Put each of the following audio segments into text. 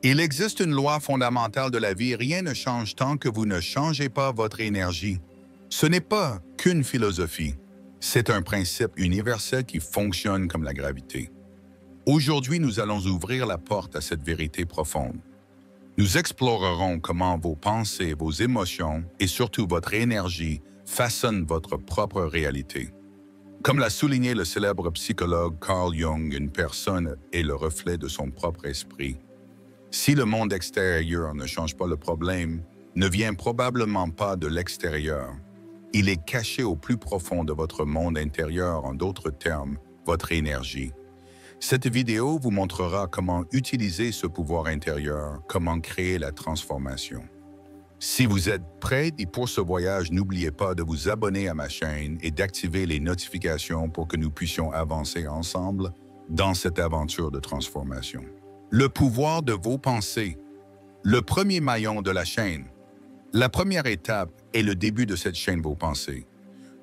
Il existe une loi fondamentale de la vie, rien ne change tant que vous ne changez pas votre énergie. Ce n'est pas qu'une philosophie, c'est un principe universel qui fonctionne comme la gravité. Aujourd'hui, nous allons ouvrir la porte à cette vérité profonde. Nous explorerons comment vos pensées, vos émotions et surtout votre énergie façonnent votre propre réalité. Comme l'a souligné le célèbre psychologue Carl Jung, une personne est le reflet de son propre esprit. Si le monde extérieur ne change pas le problème, ne vient probablement pas de l'extérieur. Il est caché au plus profond de votre monde intérieur, en d'autres termes, votre énergie. Cette vidéo vous montrera comment utiliser ce pouvoir intérieur, comment créer la transformation. Si vous êtes prêt pour ce voyage, n'oubliez pas de vous abonner à ma chaîne et d'activer les notifications pour que nous puissions avancer ensemble dans cette aventure de transformation. Le pouvoir de vos pensées, le premier maillon de la chaîne. La première étape est le début de cette chaîne vos pensées.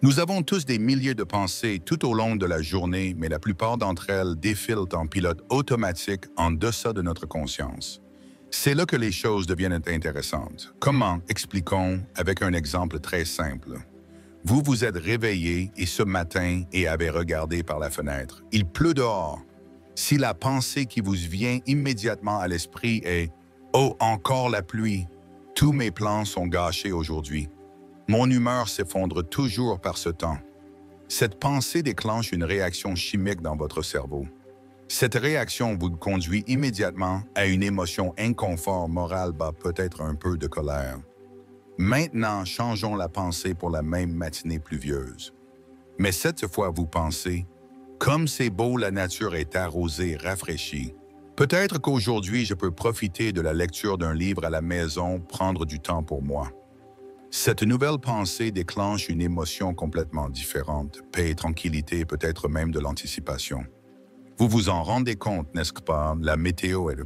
Nous avons tous des milliers de pensées tout au long de la journée, mais la plupart d'entre elles défilent en pilote automatique en deçà de notre conscience. C'est là que les choses deviennent intéressantes. Comment? Expliquons avec un exemple très simple. Vous vous êtes réveillé et ce matin et avez regardé par la fenêtre. Il pleut dehors. Si la pensée qui vous vient immédiatement à l'esprit est « Oh, encore la pluie! Tous mes plans sont gâchés aujourd'hui. Mon humeur s'effondre toujours par ce temps. » Cette pensée déclenche une réaction chimique dans votre cerveau. Cette réaction vous conduit immédiatement à une émotion inconfort moral, peut-être un peu de colère. Maintenant, changeons la pensée pour la même matinée pluvieuse. Mais cette fois, vous pensez « Comme c'est beau, la nature est arrosée, rafraîchie. Peut-être qu'aujourd'hui, je peux profiter de la lecture d'un livre à la maison, prendre du temps pour moi. » Cette nouvelle pensée déclenche une émotion complètement différente, paix, tranquillité, peut-être même de l'anticipation. Vous vous en rendez compte, n'est-ce pas? La météo est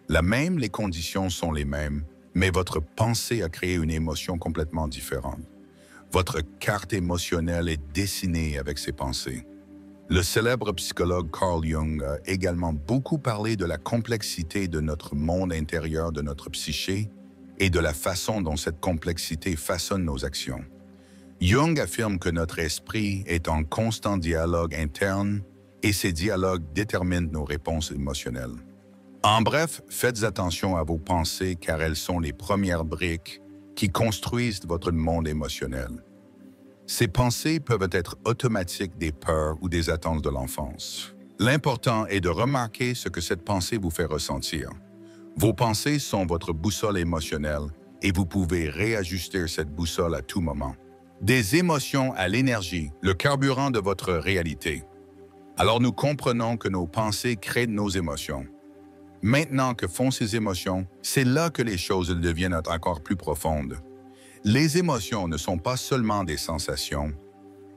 la même, les conditions sont les mêmes, mais votre pensée a créé une émotion complètement différente. Votre carte émotionnelle est dessinée avec ces pensées. Le célèbre psychologue Carl Jung a également beaucoup parlé de la complexité de notre monde intérieur, de notre psyché, et de la façon dont cette complexité façonne nos actions. Jung affirme que notre esprit est en constant dialogue interne et ces dialogues déterminent nos réponses émotionnelles. En bref, faites attention à vos pensées car elles sont les premières briques qui construisent votre monde émotionnel. Ces pensées peuvent être automatiques des peurs ou des attentes de l'enfance. L'important est de remarquer ce que cette pensée vous fait ressentir. Vos pensées sont votre boussole émotionnelle et vous pouvez réajuster cette boussole à tout moment. Des émotions à l'énergie, le carburant de votre réalité. Alors nous comprenons que nos pensées créent nos émotions. Maintenant que font ces émotions, c'est là que les choses deviennent encore plus profondes. Les émotions ne sont pas seulement des sensations,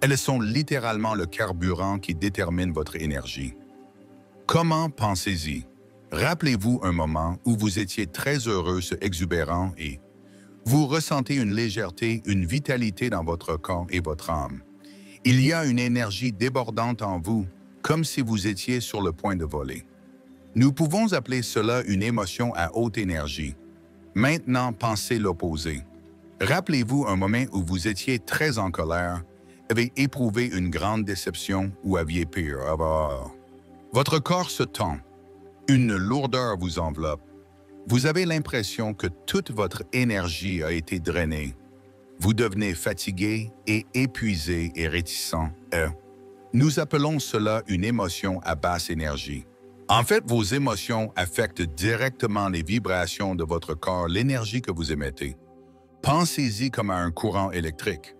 elles sont littéralement le carburant qui détermine votre énergie. Comment pensez-y? Rappelez-vous un moment où vous étiez très heureux, exubérant et vous ressentez une légèreté, une vitalité dans votre corps et votre âme. Il y a une énergie débordante en vous, comme si vous étiez sur le point de voler. Nous pouvons appeler cela une émotion à haute énergie. Maintenant, pensez l'opposé. Rappelez-vous un moment où vous étiez très en colère, avez éprouvé une grande déception ou aviez peur. Votre corps se tend. Une lourdeur vous enveloppe. Vous avez l'impression que toute votre énergie a été drainée. Vous devenez fatigué et épuisé et réticent. Nous appelons cela une émotion à basse énergie. En fait, vos émotions affectent directement les vibrations de votre corps, l'énergie que vous émettez. Pensez-y comme à un courant électrique.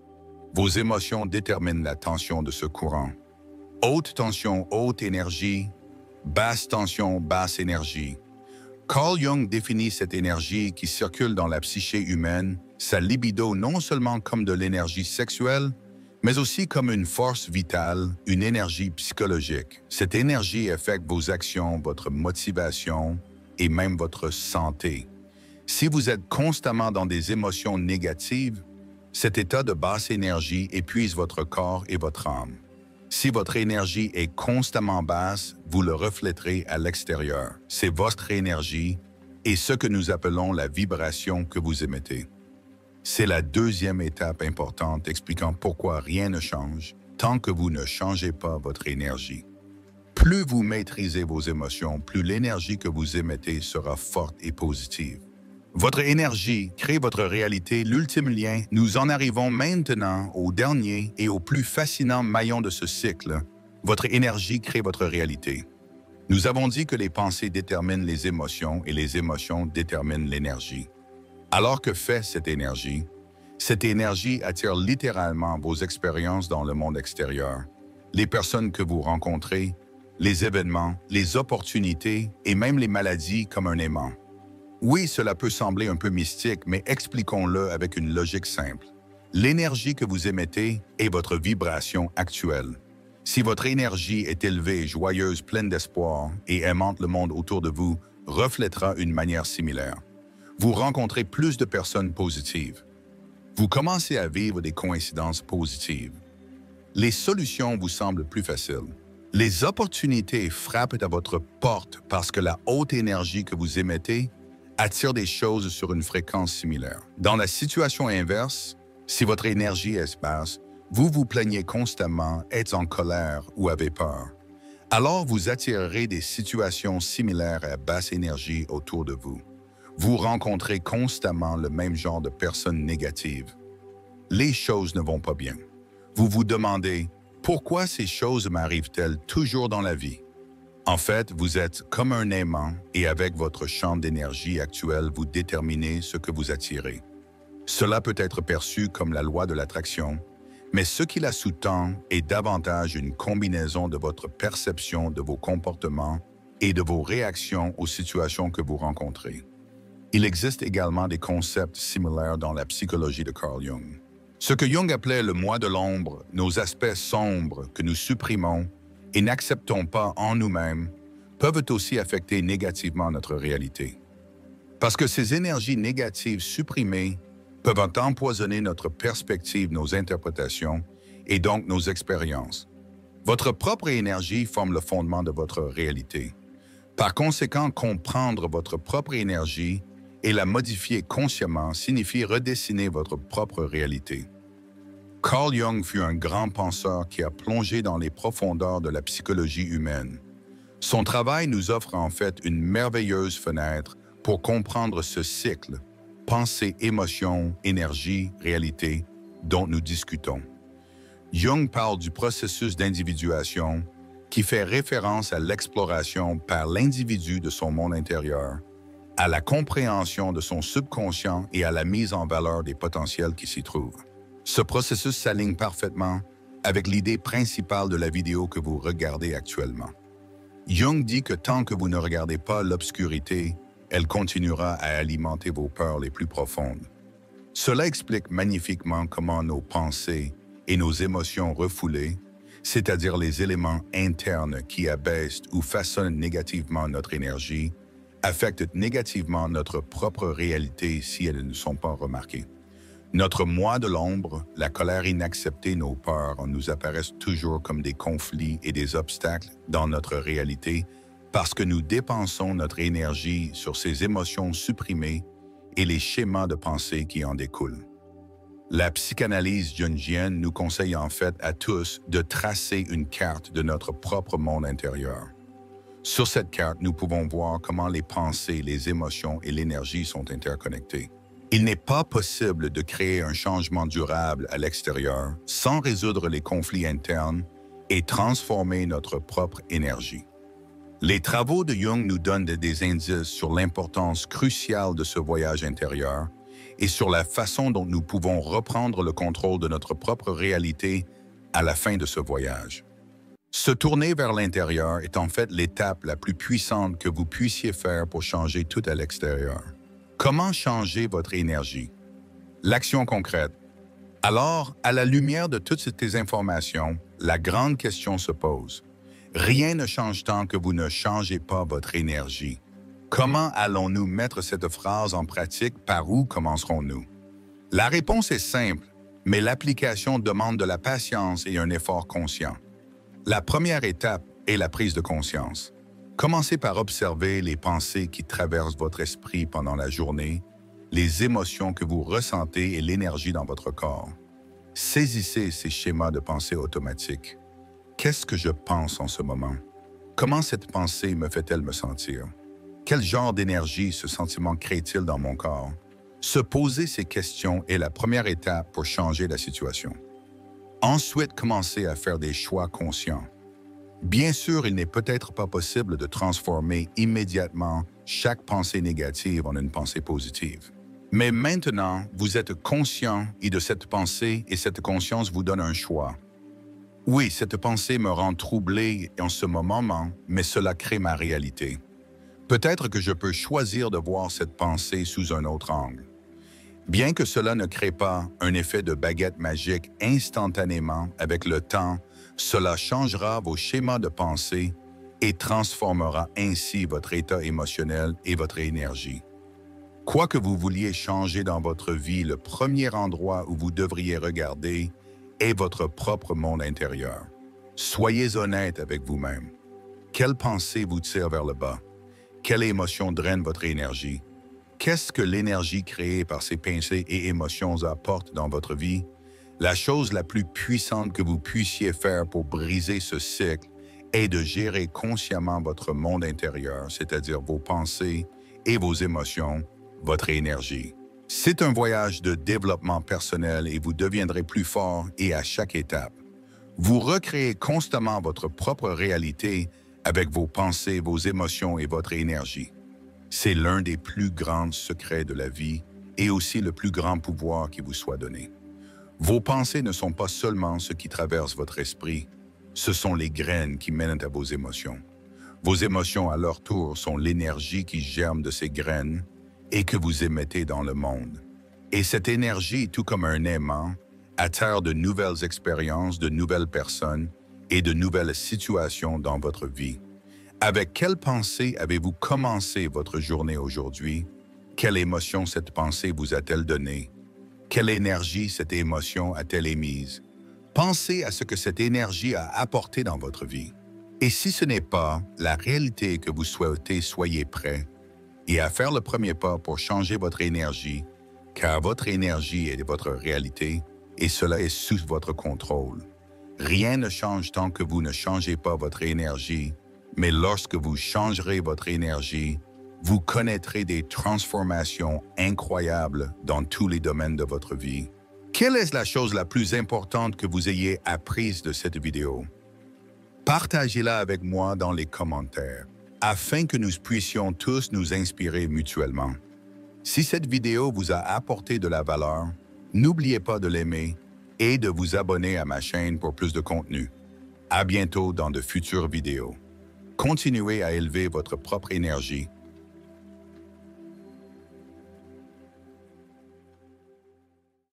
Vos émotions déterminent la tension de ce courant. Haute tension, haute énergie. Basse tension, basse énergie. Carl Jung définit cette énergie qui circule dans la psyché humaine, sa libido non seulement comme de l'énergie sexuelle, mais aussi comme une force vitale, une énergie psychologique. Cette énergie affecte vos actions, votre motivation et même votre santé. Si vous êtes constamment dans des émotions négatives, cet état de basse énergie épuise votre corps et votre âme. Si votre énergie est constamment basse, vous le refléterez à l'extérieur. C'est votre énergie, et ce que nous appelons la vibration que vous émettez. C'est la deuxième étape importante expliquant pourquoi rien ne change tant que vous ne changez pas votre énergie. Plus vous maîtrisez vos émotions, plus l'énergie que vous émettez sera forte et positive. Votre énergie crée votre réalité, l'ultime lien. Nous en arrivons maintenant au dernier et au plus fascinant maillon de ce cycle. Votre énergie crée votre réalité. Nous avons dit que les pensées déterminent les émotions et les émotions déterminent l'énergie. Alors que fait cette énergie? Cette énergie attire littéralement vos expériences dans le monde extérieur, les personnes que vous rencontrez, les événements, les opportunités et même les maladies comme un aimant. Oui, cela peut sembler un peu mystique, mais expliquons-le avec une logique simple. L'énergie que vous émettez est votre vibration actuelle. Si votre énergie est élevée, joyeuse, pleine d'espoir et aimante le monde autour de vous, reflètera une manière similaire. Vous rencontrez plus de personnes positives. Vous commencez à vivre des coïncidences positives. Les solutions vous semblent plus faciles. Les opportunités frappent à votre porte parce que la haute énergie que vous émettez attire des choses sur une fréquence similaire. Dans la situation inverse, si votre énergie est basse, vous vous plaignez constamment, êtes en colère ou avez peur. Alors vous attirerez des situations similaires à basse énergie autour de vous. Vous rencontrez constamment le même genre de personnes négatives. Les choses ne vont pas bien. Vous vous demandez « Pourquoi ces choses m'arrivent-elles toujours dans la vie ?» En fait, vous êtes comme un aimant et avec votre champ d'énergie actuel, vous déterminez ce que vous attirez. Cela peut être perçu comme la loi de l'attraction, mais ce qui la sous-tend est davantage une combinaison de votre perception de vos comportements et de vos réactions aux situations que vous rencontrez. Il existe également des concepts similaires dans la psychologie de Carl Jung. Ce que Jung appelait le moi de l'ombre, nos aspects sombres que nous supprimons et n'acceptons pas en nous-mêmes, peuvent aussi affecter négativement notre réalité. Parce que ces énergies négatives supprimées peuvent empoisonner notre perspective, nos interprétations et donc nos expériences. Votre propre énergie forme le fondement de votre réalité. Par conséquent, comprendre votre propre énergie et la modifier consciemment signifie redessiner votre propre réalité. Carl Jung fut un grand penseur qui a plongé dans les profondeurs de la psychologie humaine. Son travail nous offre en fait une merveilleuse fenêtre pour comprendre ce cycle, pensée, émotion, énergie, réalité, dont nous discutons. Jung parle du processus d'individuation qui fait référence à l'exploration par l'individu de son monde intérieur, à la compréhension de son subconscient et à la mise en valeur des potentiels qui s'y trouvent. Ce processus s'aligne parfaitement avec l'idée principale de la vidéo que vous regardez actuellement. Jung dit que tant que vous ne regardez pas l'obscurité, elle continuera à alimenter vos peurs les plus profondes. Cela explique magnifiquement comment nos pensées et nos émotions refoulées, c'est-à-dire les éléments internes qui abaissent ou façonnent négativement notre énergie, affectent négativement notre propre réalité si elles ne sont pas remarquées. Notre moi de l'ombre, la colère inacceptée, nos peurs nous apparaissent toujours comme des conflits et des obstacles dans notre réalité parce que nous dépensons notre énergie sur ces émotions supprimées et les schémas de pensée qui en découlent. La psychanalyse jungienne nous conseille en fait à tous de tracer une carte de notre propre monde intérieur. Sur cette carte, nous pouvons voir comment les pensées, les émotions et l'énergie sont interconnectées. Il n'est pas possible de créer un changement durable à l'extérieur sans résoudre les conflits internes et transformer notre propre énergie. Les travaux de Jung nous donnent des indices sur l'importance cruciale de ce voyage intérieur et sur la façon dont nous pouvons reprendre le contrôle de notre propre réalité à la fin de ce voyage. Se tourner vers l'intérieur est en fait l'étape la plus puissante que vous puissiez faire pour changer tout à l'extérieur. Comment changer votre énergie? L'action concrète. Alors, à la lumière de toutes ces informations, la grande question se pose. Rien ne change tant que vous ne changez pas votre énergie. Comment allons-nous mettre cette phrase en pratique? Par où commencerons-nous? La réponse est simple, mais l'application demande de la patience et un effort conscient. La première étape est la prise de conscience. Commencez par observer les pensées qui traversent votre esprit pendant la journée, les émotions que vous ressentez et l'énergie dans votre corps. Saisissez ces schémas de pensée automatiques. Qu'est-ce que je pense en ce moment? Comment cette pensée me fait-elle me sentir? Quel genre d'énergie ce sentiment crée-t-il dans mon corps? Se poser ces questions est la première étape pour changer la situation. Ensuite, commencez à faire des choix conscients. Bien sûr, il n'est peut-être pas possible de transformer immédiatement chaque pensée négative en une pensée positive. Mais maintenant, vous êtes conscient et de cette pensée et cette conscience vous donne un choix. Oui, cette pensée me rend troublé en ce moment, mais cela crée ma réalité. Peut-être que je peux choisir de voir cette pensée sous un autre angle. Bien que cela ne crée pas un effet de baguette magique instantanément, avec le temps, cela changera vos schémas de pensée et transformera ainsi votre état émotionnel et votre énergie. Quoi que vous vouliez changer dans votre vie, le premier endroit où vous devriez regarder est votre propre monde intérieur. Soyez honnête avec vous-même. Quelle pensée vous tire vers le bas? Quelle émotion draine votre énergie? Qu'est-ce que l'énergie créée par ces pensées et émotions apporte dans votre vie? La chose la plus puissante que vous puissiez faire pour briser ce cycle est de gérer consciemment votre monde intérieur, c'est-à-dire vos pensées et vos émotions, votre énergie. C'est un voyage de développement personnel et vous deviendrez plus fort et à chaque étape. Vous recréez constamment votre propre réalité avec vos pensées, vos émotions et votre énergie. C'est l'un des plus grands secrets de la vie et aussi le plus grand pouvoir qui vous soit donné. Vos pensées ne sont pas seulement ce qui traverse votre esprit, ce sont les graines qui mènent à vos émotions. Vos émotions, à leur tour, sont l'énergie qui germe de ces graines et que vous émettez dans le monde. Et cette énergie, tout comme un aimant, attire de nouvelles expériences, de nouvelles personnes et de nouvelles situations dans votre vie. Avec quelle pensée avez-vous commencé votre journée aujourd'hui? Quelle émotion cette pensée vous a-t-elle donnée? Quelle énergie cette émotion a-t-elle émise? Pensez à ce que cette énergie a apporté dans votre vie. Et si ce n'est pas la réalité que vous souhaitez, soyez prêts et à faire le premier pas pour changer votre énergie, car votre énergie est votre réalité et cela est sous votre contrôle. Rien ne change tant que vous ne changez pas votre énergie. Mais lorsque vous changerez votre énergie, vous connaîtrez des transformations incroyables dans tous les domaines de votre vie. Quelle est la chose la plus importante que vous ayez apprise de cette vidéo? Partagez-la avec moi dans les commentaires, afin que nous puissions tous nous inspirer mutuellement. Si cette vidéo vous a apporté de la valeur, n'oubliez pas de l'aimer et de vous abonner à ma chaîne pour plus de contenu. À bientôt dans de futures vidéos. Continuez à élever votre propre énergie